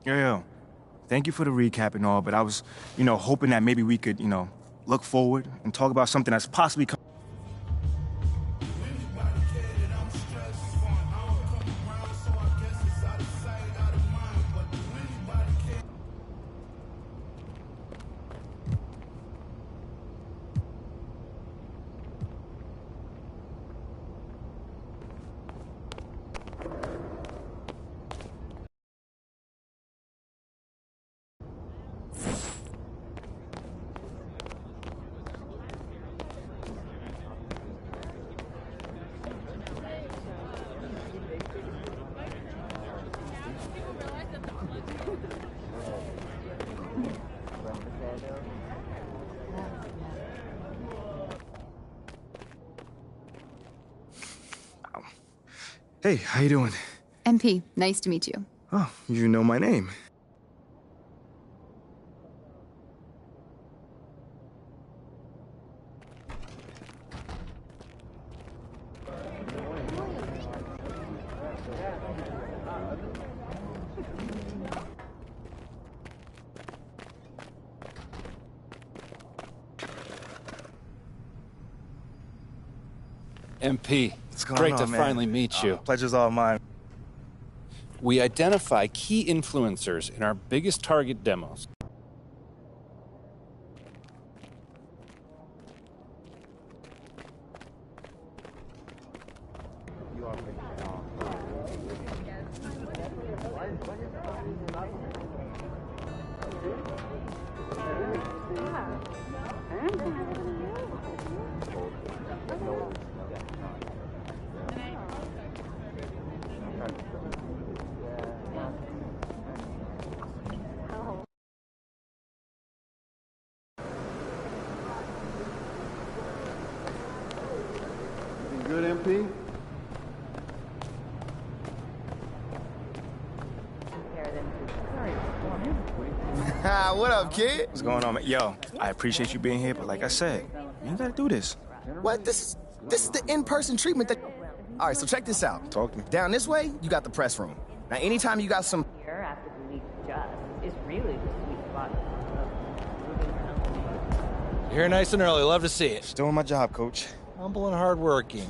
Yo, thank you for the recap and all, but I was, hoping that maybe we could, look forward and talk about something that's possibly coming. Hey, how you doing? MP, nice to meet you. Oh, you know my name. MP, What's going great on, to man? finally meet you. Pleasure's all mine. We identify key influencers in our biggest target demos. Good, MP? What up, kid? What's going on, man? Yo, I appreciate you being here, but like I said, you ain't gotta do this. What? This is the in-person treatment that... All right, so check this out. Talk to me. Down this way, you got the press room. Now, anytime you got some... Here after the league just is really the sweet spot of moving around. You're here nice and early. Love to see it. Still on my job, coach. Humble and hardworking.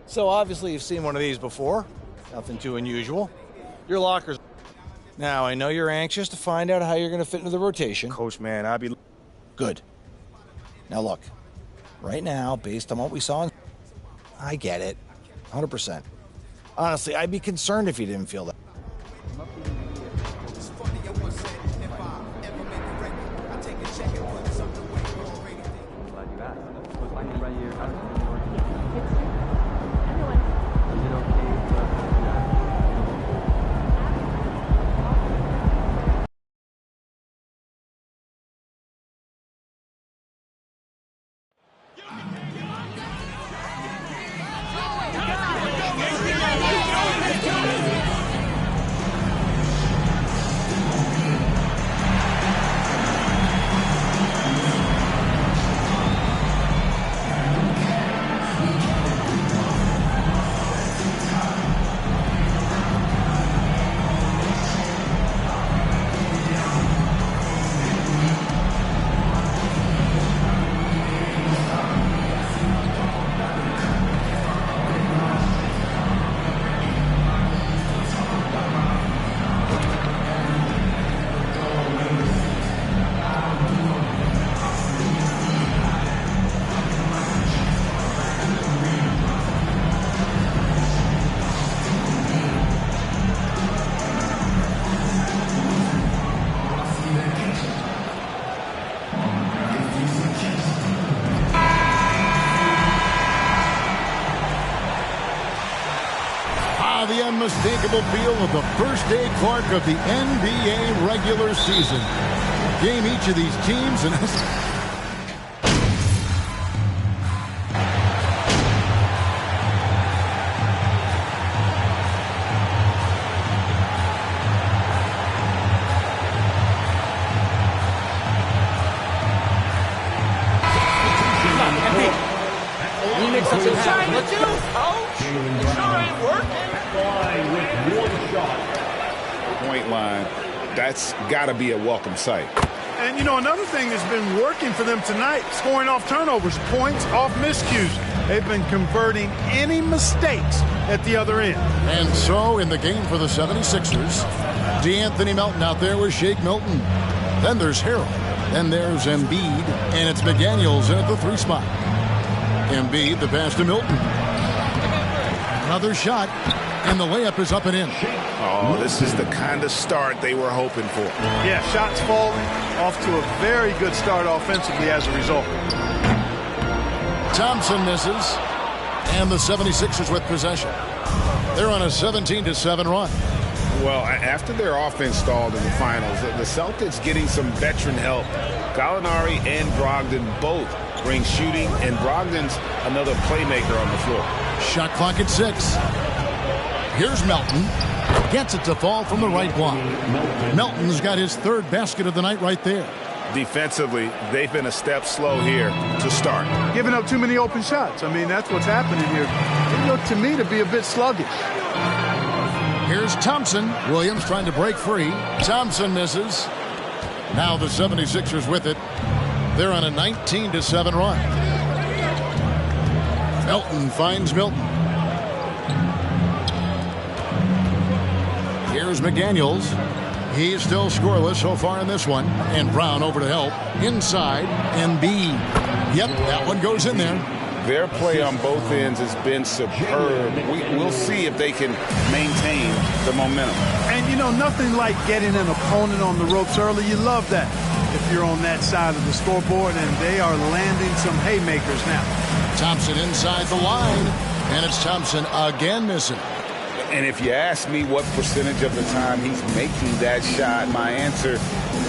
So obviously you've seen one of these before. Nothing too unusual. Your lockers. Now, I know you're anxious to find out how you're going to fit into the rotation. Coach, man, I'll be... Good. Now look, right now, based on what we saw, I get it. 100%. Honestly, I'd be concerned if you didn't feel that. The unmistakable feel of the first day Clark of the NBA regular season. Game each of these teams and You make something happen. Let's do, coach. It sure ain't working. Point line. That's got to be a welcome sight. And, you know, another thing that's been working for them tonight, scoring off turnovers, points off miscues. They've been converting any mistakes at the other end. And so in the game for the 76ers, DeAnthony Melton out there with Shake Milton. Then there's Harrell. Then there's Embiid. And it's McDaniels in at the 3 spot. Embiid, the pass to Milton. Another shot. And the layup is up and in. Oh, this is the kind of start they were hoping for. Yeah, shots falling, off to a very good start offensively as a result. Thompson misses. And the 76ers with possession. They're on a 17-7 run. Well, after their offense stalled in the finals, the Celtics getting some veteran help. Gallinari and Brogdon both bring shooting, and Brogdon's another playmaker on the floor. Shot clock at 6. Here's Melton. Gets it to fall from the right block. Melton's got his 3rd basket of the night right there. Defensively, they've been a step slow here to start. Giving up too many open shots. I mean, that's what's happening here. It looked to me to be a bit sluggish. Here's Thompson. Williams trying to break free. Thompson misses. Now the 76ers with it. They're on a 19-7 run. Melton finds Milton. Here's McDaniels. He's still scoreless so far in this one. And Brown over to help. Inside. Embiid. Yep, that one goes in there. Their play on both ends has been superb. We'll see if they can maintain the momentum. And, you know, nothing like getting an opponent on the ropes early. You love that if you're on that side of the scoreboard, and they are landing some haymakers now. Thompson inside the line, and it's Thompson again missing. And if you ask me what percentage of the time he's making that shot, my answer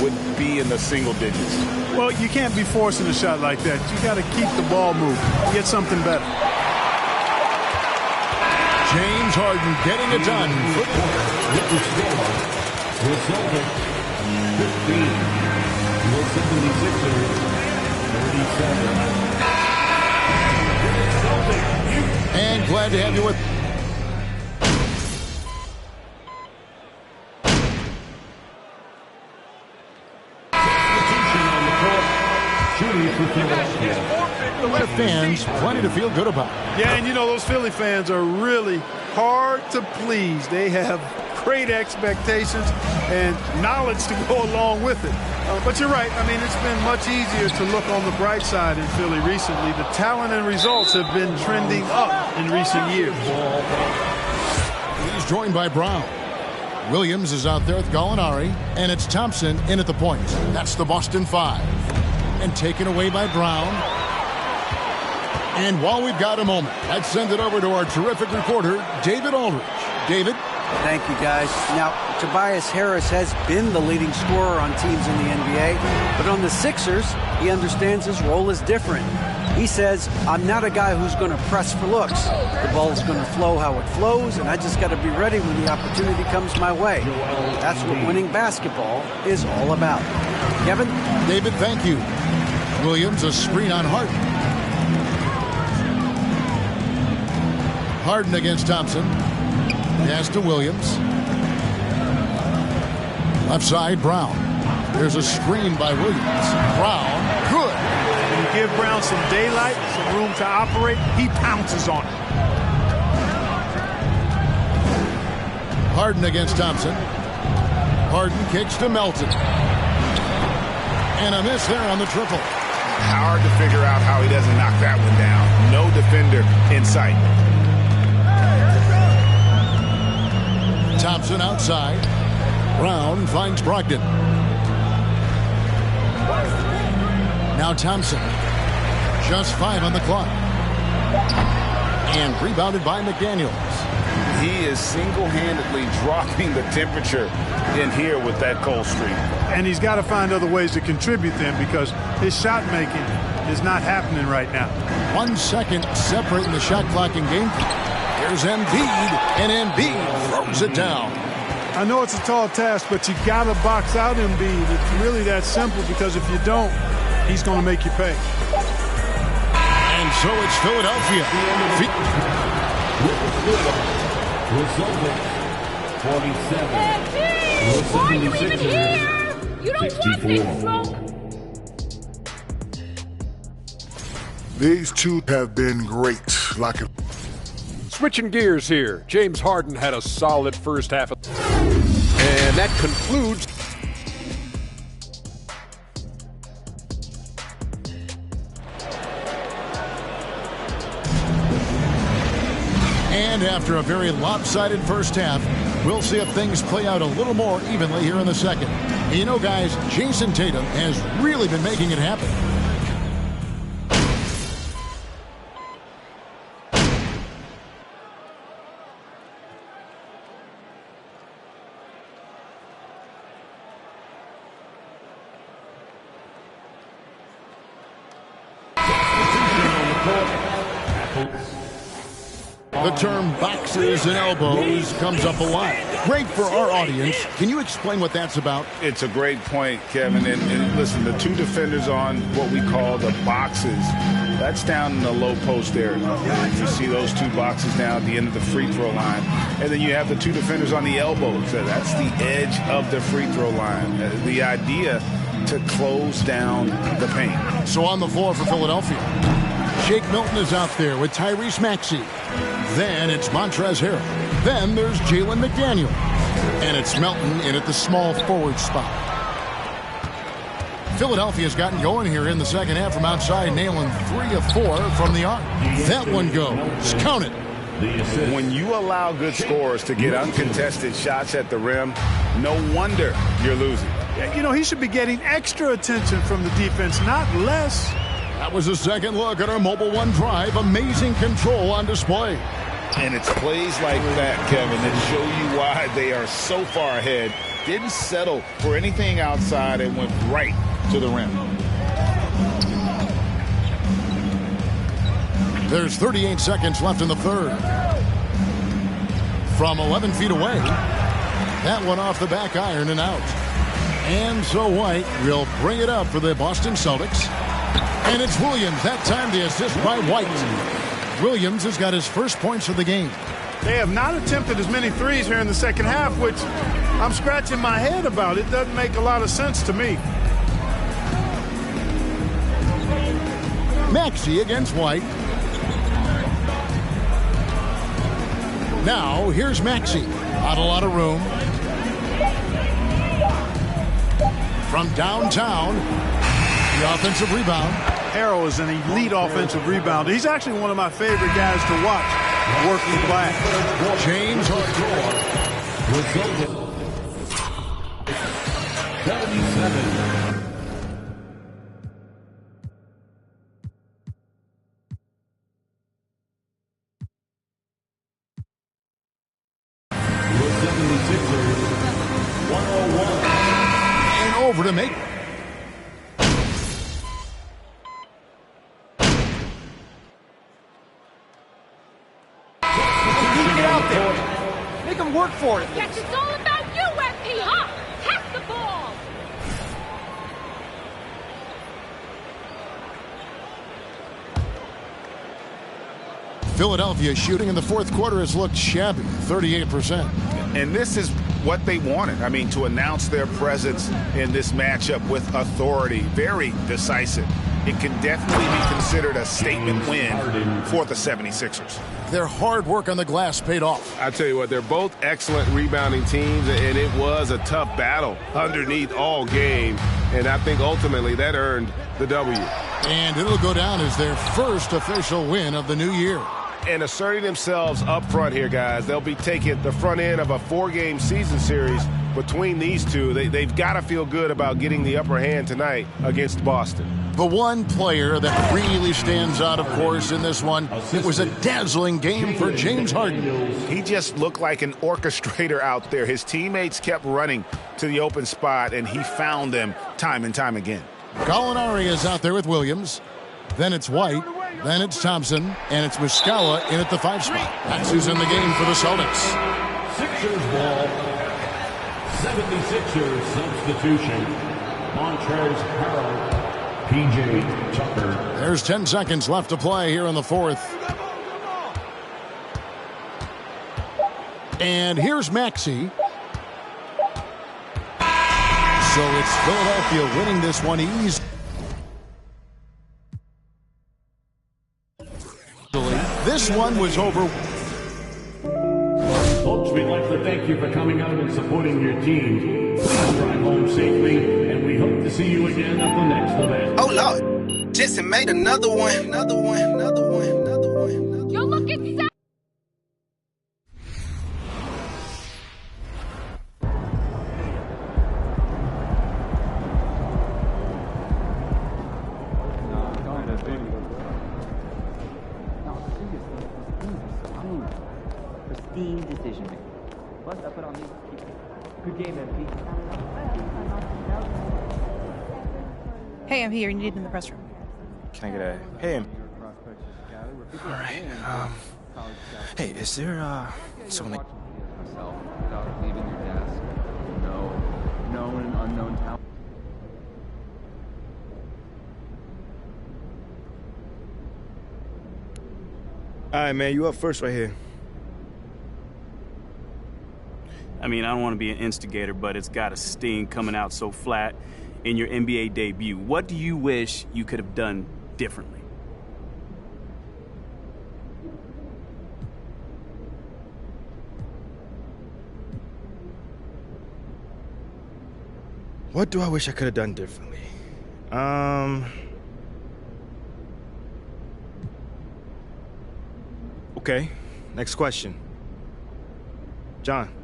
would be in the single digits. Well, you can't be forcing a shot like that. You got to keep the ball moving. Get something better. James Harden getting it done. And glad to have you with. The fans plenty to feel good about. Yeah, and you know, those Philly fans are really hard to please. They have great expectations and knowledge to go along with it. But you're right. I mean, it's been much easier to look on the bright side in Philly recently. The talent and results have been trending up in recent years. He's joined by Brown. Williams is out there with Gallinari, and it's Thompson in at the point. That's the Boston 5. And taken away by Brown. And while we've got a moment, let's send it over to our terrific reporter, David Aldridge. David? Thank you, guys. Now, Tobias Harris has been the leading scorer on teams in the NBA, but on the Sixers, he understands his role is different. He says, I'm not a guy who's going to press for looks. The ball's going to flow how it flows, and I just got to be ready when the opportunity comes my way. That's what winning basketball is all about. Kevin? David, thank you. Williams, a screen on Harden. Harden against Thompson. Pass to Williams. Left side, Brown. There's a screen by Williams. Brown, good. When you give Brown some daylight, some room to operate, he pounces on it. Harden against Thompson. Harden kicks to Melton. And a miss there on the triple. Hard to figure out how he doesn't knock that one down. No defender in sight. Thompson outside. Brown finds Brogdon. Now Thompson. Just 5 on the clock. And rebounded by McDaniels. He is single-handedly dropping the temperature in here with that cold streak. And he's got to find other ways to contribute then, because his shot making is not happening right now. 1 second separating the shot clock and game. Here's Embiid, and Embiid throws it down. I know it's a tall task, but you got to box out Embiid. It's really that simple, because if you don't, he's going to make you pay. And so it's Philadelphia. Resulting 47. Why are you even here? You don't want this smoke. These two have been great. Switching gears here. James Harden had a solid first half. And that concludes. And after a very lopsided first half, we'll see if things play out a little more evenly here in the second. And you know, guys, Jason Tatum has really been making it happen. The term boxes and elbows comes up a lot. Great for our audience. Can you explain what that's about? It's a great point, Kevin. And listen, the two defenders on what we call the boxes, that's down in the low post area. You see those two boxes down at the end of the free throw line. And then you have the two defenders on the elbows. That's the edge of the free throw line. The idea to close down the paint. So on the floor for Philadelphia, Shake Milton is out there with Tyrese Maxey. Then it's Montrezl Harrell. Then there's Jalen McDaniel. And it's Melton in at the small forward spot. Philadelphia's gotten going here in the second half from outside, nailing 3 of 4 from the arc. That one goes. Count it. When you allow good scorers to get uncontested shots at the rim, no wonder you're losing. You know, he should be getting extra attention from the defense, not less. That was a second look at our Mobile One drive. Amazing control on display. And it's plays like that, Kevin, that show you why they are so far ahead. Didn't settle for anything outside and went right to the rim. There's 38 seconds left in the third. From 11 feet away, that one off the back iron and out. And so White will bring it up for the Boston Celtics. And it's Williams. That time the assist by White. Williams has got his first points of the game. They have not attempted as many threes here in the second half, which I'm scratching my head about. It doesn't make a lot of sense to me. Maxey against White. Now here's Maxey. Not a lot of room. From downtown, the offensive rebound. Harrell is an elite offensive rebounder. He's actually one of my favorite guys to watch working glass. James Harden. 77. And over to make. Make him work for it. Yes, it's all about you, MP, huh? Pass the ball. Philadelphia shooting in the fourth quarter has looked shabby, 38%. And this is what they wanted. I mean, to announce their presence in this matchup with authority, very decisive. It can definitely be considered a statement win for the 76ers. Their hard work on the glass paid off. I tell you what, they're both excellent rebounding teams, and it was a tough battle underneath all game. And I think ultimately that earned the W. And it'll go down as their first official win of the new year. And asserting themselves up front here, guys. They'll be taking the front end of a 4-game season series between these two. They've got to feel good about getting the upper hand tonight against Boston. The one player that really stands out, of course, in this one, it was a dazzling game for James Harden. He just looked like an orchestrator out there. His teammates kept running to the open spot, and he found them time and time again. Gallinari is out there with Williams. Then it's White. Then it's Thompson. And it's Muscala in at the 5 spot. That's who's in the game for the Celtics. Sixers ball. 76ers substitution. Montrezl Harrell. P.J. Tucker. There's 10 seconds left to play here in the fourth. And here's Maxey. So it's Philadelphia winning this one easily. This one was over. Folks, we'd like to thank you for coming out and supporting your team. Please drive home safely, and we hope to see you again at the next event. Oh, Lord. Jensen made another one. Another one. Another one. Another one. You're looking sad. Pristine decision making. Plus, I put on these people. Good game, MP. Hey, I'm here. You need in the press room. Can I get a hey? All right. Hey, is there someone? Myself without leaving your desk. No known and unknown talent. All right, man. You up first right here. I mean, I don't want to be an instigator, but it's got a sting coming out so flat in your NBA debut. What do you wish you could have done differently? What do I wish I could have done differently? Okay, next question. John.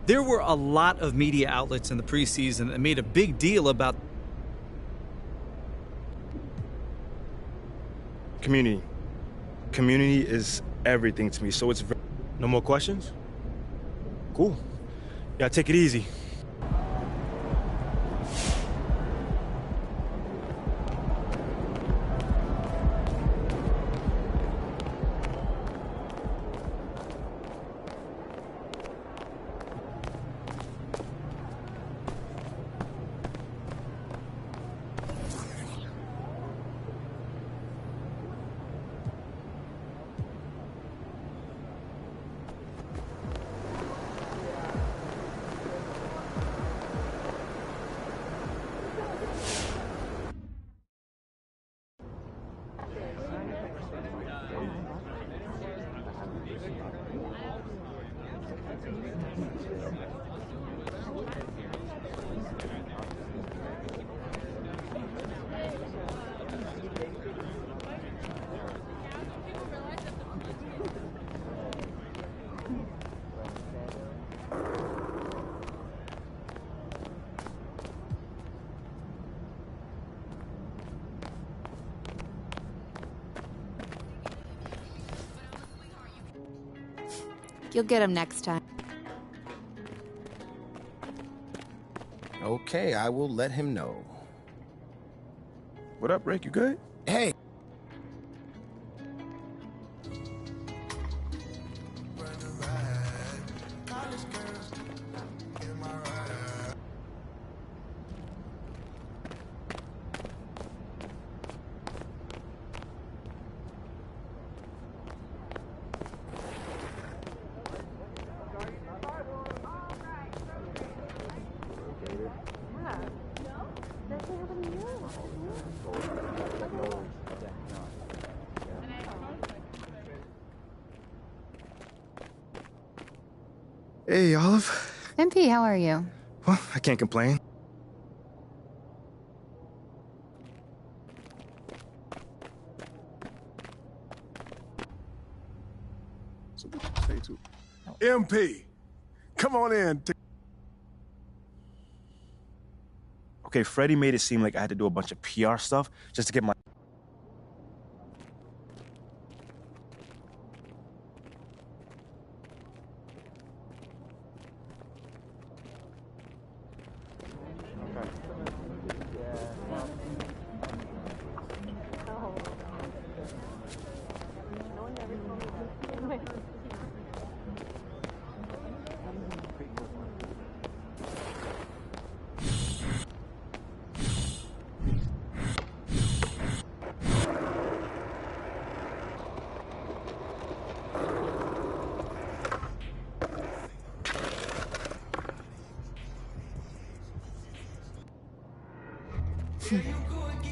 There were a lot of media outlets in the preseason that made a big deal about Community. Community is everything to me, so it's no more questions? Cool. Yeah, take it easy. You'll get him next time. Okay, I will let him know. What up, Rick? You good? Hey. Hey, Olive. MP, how are you? Well, I can't complain. MP, come on in. Okay, Freddie made it seem like I had to do a bunch of PR stuff just to get my...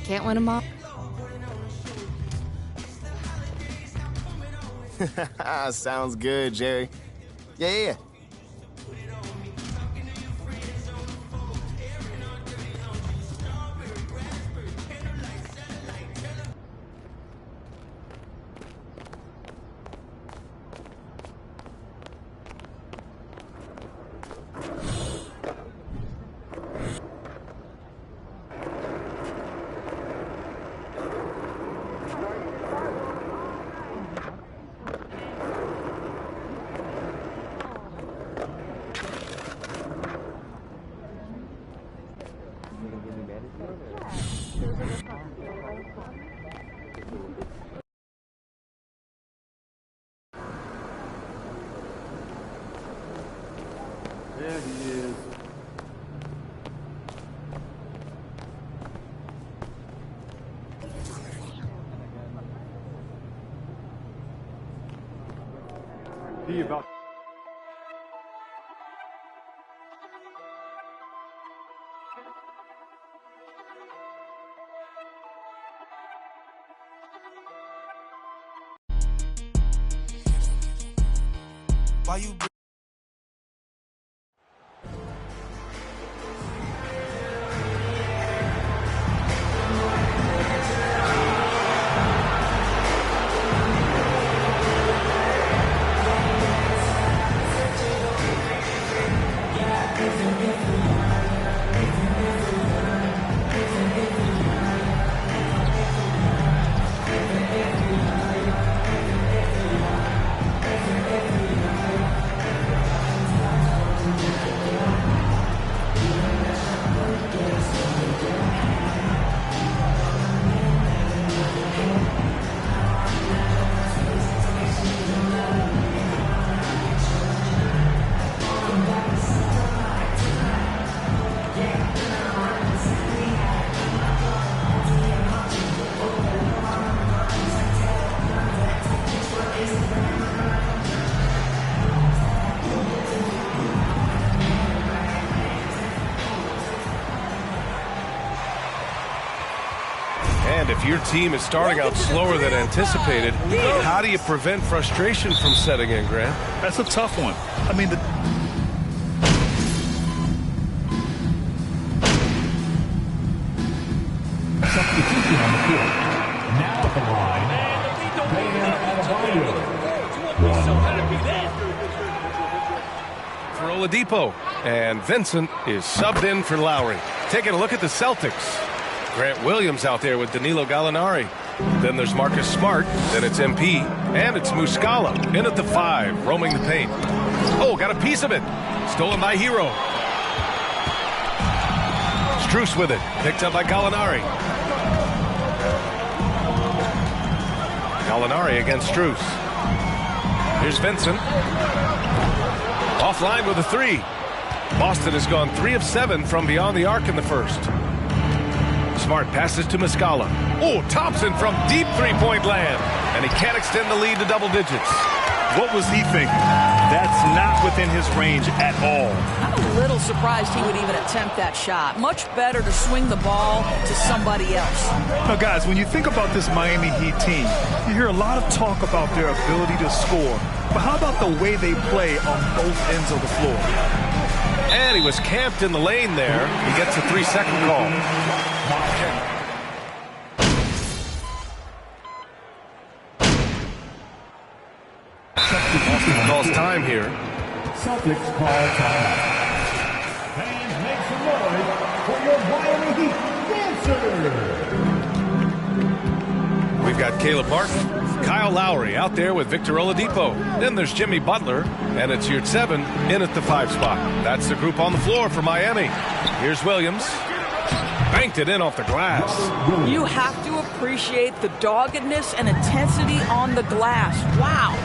Can't win them all. Sounds good, Jerry. Yeah. There he is. He about. Why you? And if your team is starting out slower than anticipated, how do you prevent frustration from setting in, Grant? That's a tough one. I mean, Substitution on the court. Now at the line, For Oladipo. And Vincent is subbed in for Lowry. Taking a look at the Celtics. Grant Williams out there with Danilo Gallinari. Then there's Marcus Smart. Then it's MP. And it's Muscala in at the 5, roaming the paint. Oh, got a piece of it. Stolen by Hero. Strus with it. Picked up by Gallinari. Gallinari against Strus. Here's Vincent. Offline with a 3. Boston has gone 3 of 7 from beyond the arc in the first. Smart passes to Muscala. Oh, Thompson from deep three-point land. And he can't extend the lead to double digits. what was he thinking? That's not within his range at all. I'm a little surprised he would even attempt that shot. Much better to swing the ball to somebody else. Now, guys, when you think about this Miami Heat team, you hear a lot of talk about their ability to score. But how about the way they play on both ends of the floor? And he was camped in the lane there. He gets a 3-second call. Boston calls time here. Celtics call time. Fans, make some noise for your Miami Heat dancers. We've got Caleb Martin, Kyle Lowry out there with Victor Oladipo. Then there's Jimmy Butler, and it's Yurtseven in at the 5 spot. That's the group on the floor for Miami. Here's Williams. Banked it in off the glass. You have to appreciate the doggedness and intensity on the glass. Wow.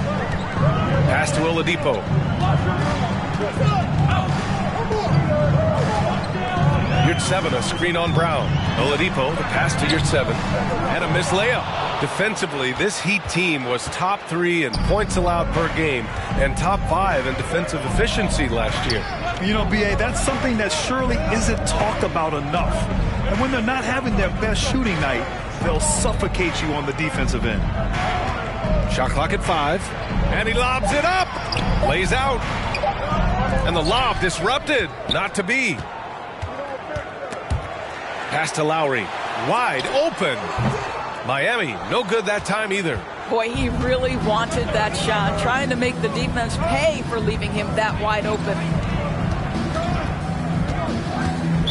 Pass to Oladipo. Yurtseven, a screen on Brown. Oladipo, the pass to Yurtseven. And a missed layup. Defensively, this Heat team was top 3 in points allowed per game and top 5 in defensive efficiency last year. You know, B.A., that's something that surely isn't talked about enough. And when they're not having their best shooting night, they'll suffocate you on the defensive end. Shot clock at 5. And he lobs it up. Lays out. And the lob disrupted. Not to be. Pass to Lowry. Wide open. Miami, no good that time either. Boy, he really wanted that shot, trying to make the defense pay for leaving him that wide open.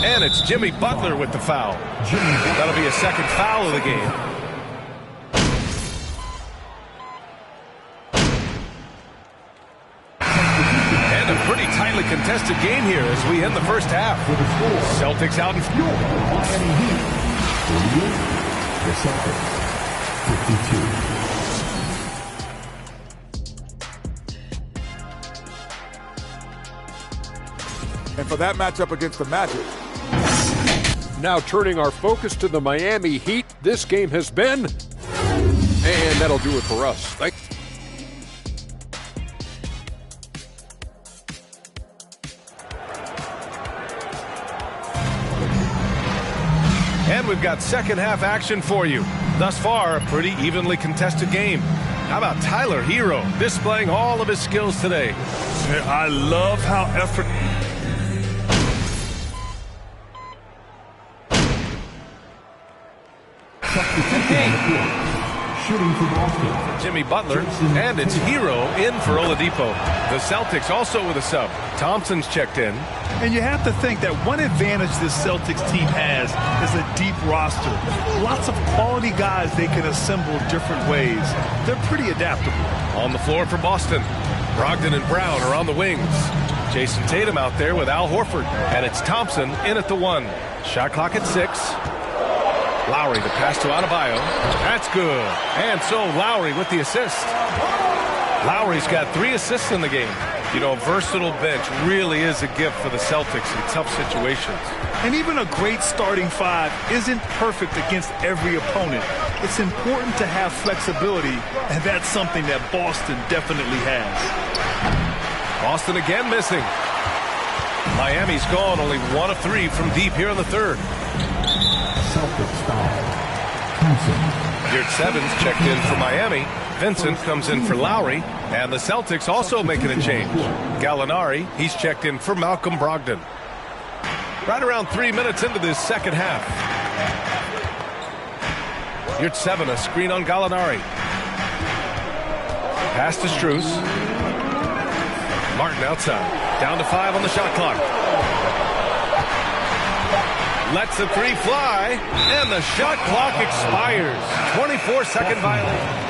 And it's Jimmy Butler with the foul. That'll be a second foul of the game. And a pretty tightly contested game here as we end the first half. Celtics out in front. The Celtics, 52. And for that matchup against the Magic. Now turning our focus to the Miami Heat, this game has been, and that'll do it for us. Thanks. And we've got second half action for you. Thus far, a pretty evenly contested game. How about Tyler Hero displaying all of his skills today? I love how effort. Shooting for Boston, Jimmy Butler, and it's Hero in for Oladipo. The Celtics also with a sub. Thompson's checked in. And you have to think that one advantage this Celtics team has is a deep roster. Lots of quality guys they can assemble different ways. They're pretty adaptable. On the floor for Boston, Brogdon and Brown are on the wings. Jason Tatum out there with Al Horford. And it's Thompson in at the 1. Shot clock at 6. Lowry, the pass to Adebayo. That's good. And so Lowry with the assist. Lowry's got 3 assists in the game. You know, versatile bench really is a gift for the Celtics in tough situations. And even a great starting 5 isn't perfect against every opponent. It's important to have flexibility, and that's something that Boston definitely has. Boston again missing. Miami's gone only 1 of 3 from deep here in the third. Celtics foul. Thompson. Geert Sevens checked in for Miami. Vincent comes in for Lowry. And the Celtics also making a change. Gallinari, he's checked in for Malcolm Brogdon. Right around 3 minutes into this second half. Geert Seven, a screen on Gallinari. Pass to Strus. Martin outside. Down to 5 on the shot clock. Lets the 3 fly, and the shot clock expires. 24-second violation.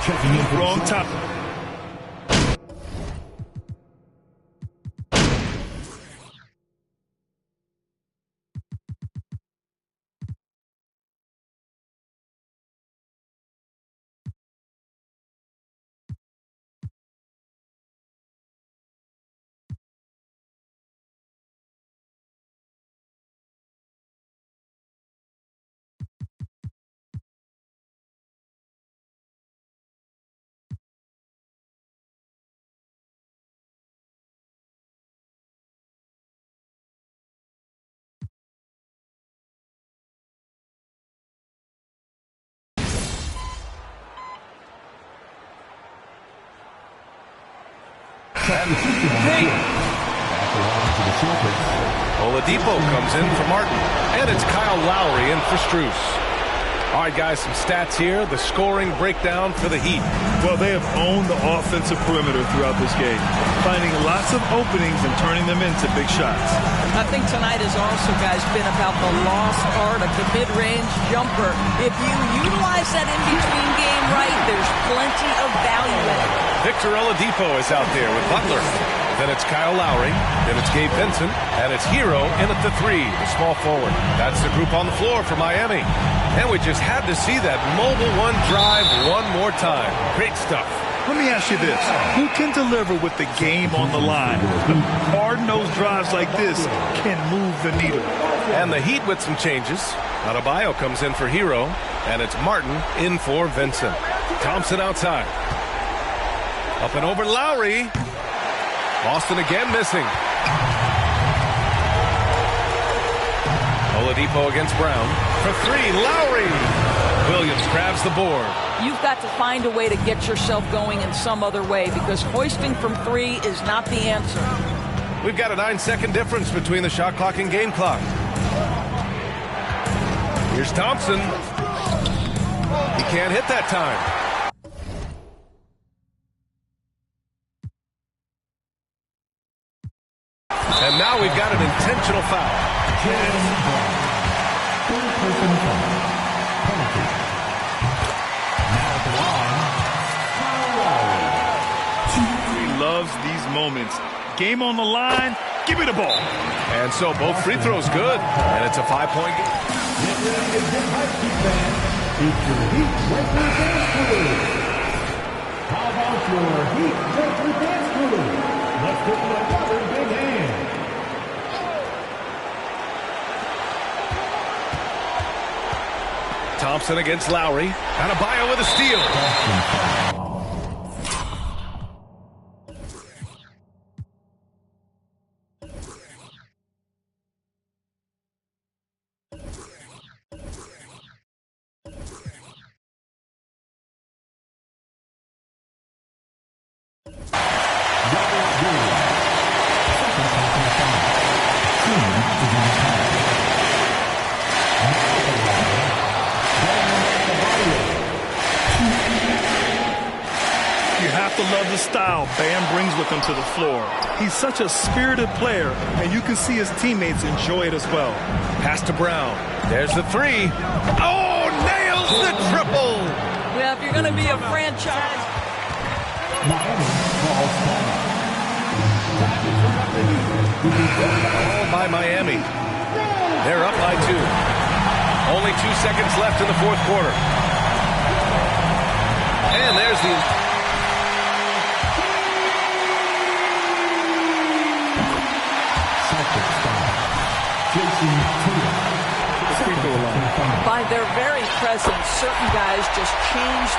Checking in for wrong top. Oladipo comes in for Martin. And it's Kyle Lowry in for Strus. All right, guys, some stats here. The scoring breakdown for the Heat. Well, they have owned the offensive perimeter throughout this game, finding lots of openings and turning them into big shots. I think tonight has also, guys, been about the lost art of the mid-range jumper. If you utilize that in-between game right, there's plenty of value in it. Victor Oladipo is out there with Butler. Then it's Kyle Lowry. Then it's Gabe Vincent. And it's Hero in at the 3, the small forward. That's the group on the floor for Miami. And we just had to see that mobile 1 drive one more time. Great stuff. Let me ask you this. Who can deliver with the game on the line? Hard-nosed drives like this can move the needle. And the Heat with some changes. Adebayo comes in for Hero. And it's Martin in for Vincent. Thompson outside. Up and over Lowry. Boston again missing. Oladipo against Brown. For three, Lowry. Williams grabs the board. You've got to find a way to get yourself going in some other way because hoisting from three is not the answer. We've got a 9-second difference between the shot clock and game clock. Here's Thompson. He can't hit that time. And now we've got an intentional foul. He loves these moments. Game on the line, give me the ball. And so both free throws good. And it's a 5-point game. Get ready to get hyped, fans. It's your Heat Breaker Dance Crew. How about your Heat Breaker Dance Crew? Let's give them another big hand. Thompson against Lowry. Adebayo with a steal. You have to love the style Bam brings with him to the floor. He's such a spirited player, and you can see his teammates enjoy it as well. Pass to Brown. There's the three. Oh, nails the triple. Well, if you're going to be a franchise. Ball by Miami. They're up by 2. Only 2 seconds left in the fourth quarter. And there's the... By their very presence, certain guys just change the